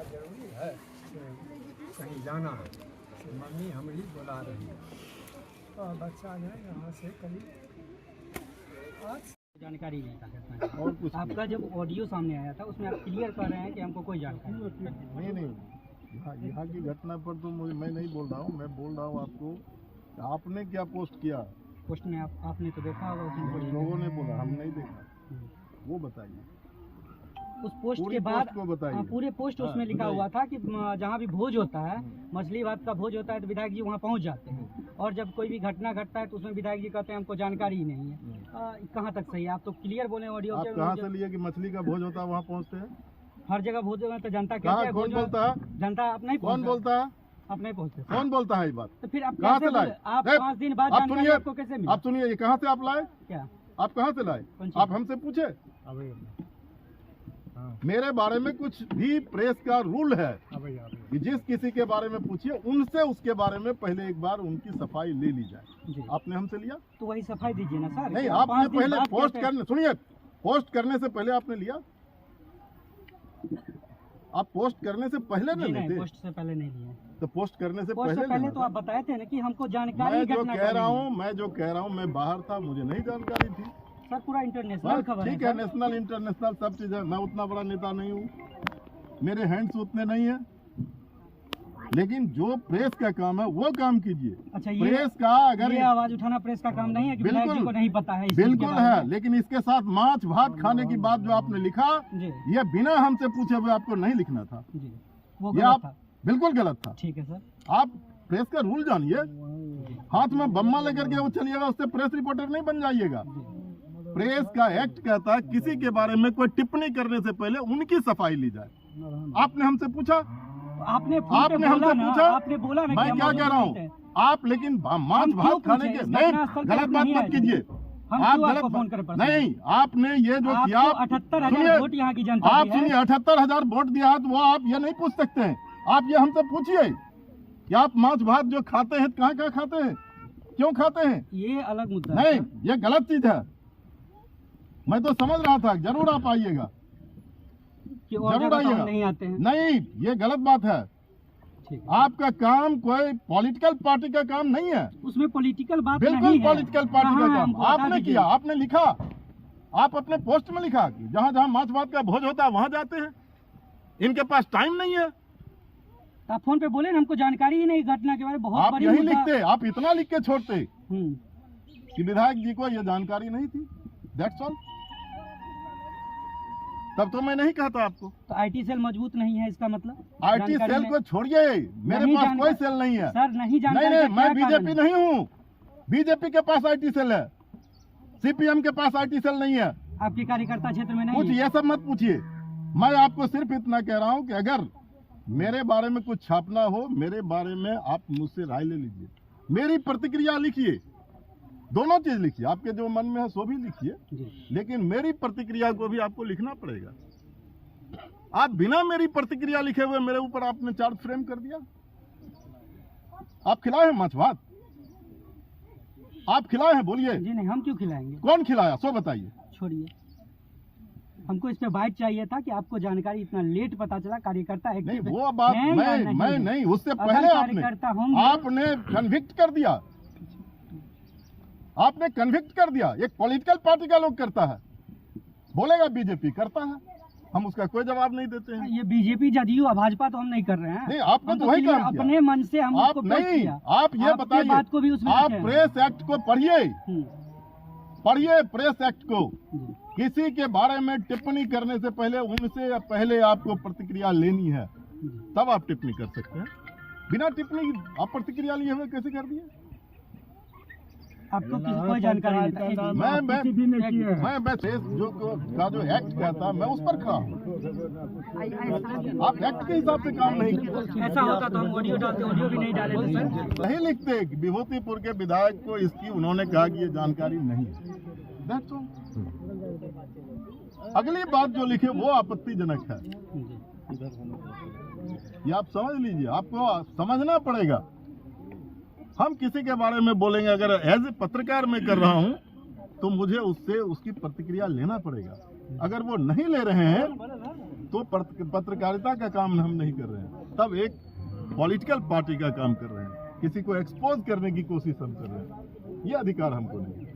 जरूरी है, कहीं जाना है, मम्मी हम ही बुला रही है, तो बच्चा जो है यहाँ से करीब जानकारी लेता है। और कुछ आपका जब ऑडियो सामने आया था उसमें आप क्लियर कर रहे हैं कि हमको कोई जानकारी नहीं। यहाँ की घटना पर तो मैं नहीं बोल रहा हूँ, मैं बोल रहा हूँ आपको आपने क्या पोस्ट किया। पोस्ट में आपने तो देखा होगा, उसमें लोगों ने बोला, हम नहीं देखा। वो बताइए उस पोस्ट के बाद पूरे पोस्ट उसमें लिखा हुआ था कि जहाँ भी भोज होता है, मछली भात का भोज होता है, तो विधायक जी वहाँ पहुँच जाते हैं, और जब कोई भी घटना घटता है तो उसमें विधायक जी कहते हैं हमको जानकारी ही नहीं है। कहाँ तक सही है? आप तो क्लियर बोले ऑडियो। आप कहाँ से लिए कि मछली का भोज होता है वहाँ पहुँचते हैं? हर जगह भोज होता है तो जनता क्या कौन बोलता है? जनता आप नहीं, कौन बोलता है? आप नहीं पहुँचते। कौन बोलता है ये बात? तो फिर आप कहाँ से लाए? आप 5 दिन बाद जानकारी आपको कैसे मिली? आप सुनिए, ये कहाँ से आप लाए? क्या आप कहाँ से लाए? आप हमसे पूछे? मेरे बारे में कुछ भी प्रेस का रूल है कि जिस किसी के बारे में पूछिए उनसे उसके बारे में पहले एक बार उनकी सफाई ले ली जाए। आपने हमसे लिया तो वही सफाई दीजिए ना सर। नहीं, आपने पहले पोस्ट करने, सुनिए, पोस्ट करने से पहले आपने लिया? आप पोस्ट करने से पहले नहीं लेते? पोस्ट से पहले नहीं लिया। तो पोस्ट करने से पहले तो आप बताए थे ना कि हमको जानकारी। मैं जो कह रहा हूँ मैं बाहर था, मुझे नहीं जानकारी थी सर। पूरा इंटरनेशनल खबर ठीक है, नेशनल इंटरनेशनल सब चीज है। मैं उतना बड़ा नेता नहीं हूँ, मेरे हैंड्स उतने नहीं है, लेकिन जो प्रेस का काम है वो काम कीजिए। अच्छा, प्रेस का अगर ये आवाज उठाना प्रेस का काम नहीं है कि बिल्कुल को नहीं पता है? बिल्कुल है, लेकिन इसके साथ मांस भात खाने की बात जो आपने लिखा, ये बिना हमसे पूछे हुए आपको नहीं लिखना था। वो ये आप बिल्कुल गलत था। ठीक है सर, आप प्रेस का रूल जानिए। हाथ में बम्मा लेकर के वो चलिएगा, उससे प्रेस रिपोर्टर नहीं बन जाइएगा। प्रेस का एक्ट कहता है किसी के बारे में कोई टिप्पणी करने से पहले उनकी सफाई ली जाए। आपने हमसे पूछा, आपने हमसे पूछा, आपने बोला ना, मैं क्या कह रहा हूँ आप, लेकिन मांस भात खाने के नहीं, गलत बात मत कीजिए। आप गलत फोन कर नहीं, आपने ये जो किया, 78,000 वोट यहाँ की जनता, आप सुनिए, 78,000 वोट दिया है, तो वो आप ये नहीं पूछ सकते हैं। आप ये हमसे पूछिए कि आप मांस भात जो खाते हैं कहाँ कहाँ खाते हैं, क्यों खाते हैं? ये अलग मुद्दा नहीं, ये गलत चीज है। मैं तो समझ रहा था जरूर आप आइएगा, जरूर आइएगा। नहीं आते हैं। नहीं, ये गलत बात है। आपका काम कोई पॉलिटिकल पार्टी का काम नहीं है। उसमें पॉलिटिकल बात बिल्कुल पॉलिटिकल पार्टी का काम आपने किया। आपने लिखा, आप अपने पोस्ट में लिखा कि जहाँ जहाँ मांस भात का भोज होता है वहाँ जाते हैं। इनके पास टाइम नहीं है। आप फोन पे बोले ना, हमको जानकारी ही नहीं घटना के बारे में। बहुत आप यही लिखते, आप इतना लिख के छोड़ते कि विधायक जी को ये जानकारी नहीं थी, दैट्स ऑल। तब तो मैं नहीं कहता आपको। तो आईटी सेल मजबूत नहीं है, इसका मतलब? आईटी सेल को छोड़िए, मेरे पास कोई सेल नहीं है सर। नहीं जानकारी। नहीं, मैं बीजेपी नहीं हूँ। बीजेपी के पास आईटी सेल है, सीपीएम के पास आईटी सेल नहीं है। आपके कार्यकर्ता क्षेत्र में नहीं? कुछ ये सब मत पूछिए। मैं आपको सिर्फ इतना कह रहा हूँ कि अगर मेरे बारे में कुछ छापना हो, मेरे बारे में आप मुझसे राय ले लीजिए, मेरी प्रतिक्रिया लिखिए, दोनों चीज लिखिए। आपके जो मन में है सो भी लिखिए, लेकिन मेरी प्रतिक्रिया को भी आपको लिखना पड़ेगा। आप बिना मेरी प्रतिक्रिया लिखे हुए मेरे ऊपर आपने चार्ज फ्रेम कर दिया। आप खिलाए हैं मांस भात? आप खिलाए हैं? बोलिए। जी नहीं, हम क्यों खिलाएंगे? कौन खिलाया सो बताइए। छोड़िए, हमको इस पे बाइट चाहिए था कि आपको जानकारी इतना लेट पता चला। कार्यकर्ता नहीं, वो बात मैं नहीं, उससे पहले आपने कन्विक्ट कर दिया। आपने कन्विक्ट कर दिया। एक पॉलिटिकल पार्टी का लोग करता है, बोलेगा बीजेपी करता है, हम उसका कोई जवाब नहीं देते हैं। ये बीजेपी जदयू भाजपा तो हम नहीं कर रहे हैं। नहीं, आपने तो वही काम किया अपने मन से। हम आप नहीं, आप ये बताइए, बात को भी उसमें आप प्रेस एक्ट को पढ़िए, पढ़िए प्रेस एक्ट को। किसी के बारे में टिप्पणी करने से पहले उनसे पहले आपको प्रतिक्रिया लेनी है, तब आप टिप्पणी कर सकते हैं। बिना टिप्पणी आप प्रतिक्रिया लिए हुए कैसे कर दिए? आपको कोई जानकारी नहीं? मैं जो एक्ट कहता मैं उस पर खड़ा हूँ। आप एक्ट के हिसाब से काम नहीं किया। ऐसा होता तो हम ऑडियो डालते, ऑडियो भी नहीं डाले थे। नहीं लिखते कि विभूतिपुर के विधायक को इसकी उन्होंने कहा कि ये जानकारी नहीं है। That's all. अगली बात जो लिखे वो आपत्तिजनक है, ये आप समझ लीजिए। आपको समझना पड़ेगा हम किसी के बारे में बोलेंगे, अगर एज ए पत्रकार मैं कर रहा हूं तो मुझे उससे उसकी प्रतिक्रिया लेना पड़ेगा। अगर वो नहीं ले रहे हैं तो पत्रकारिता का काम हम नहीं कर रहे हैं, तब एक पॉलिटिकल पार्टी का काम कर रहे हैं, किसी को एक्सपोज करने की कोशिश हम कर रहे हैं। ये अधिकार हमको नहीं है।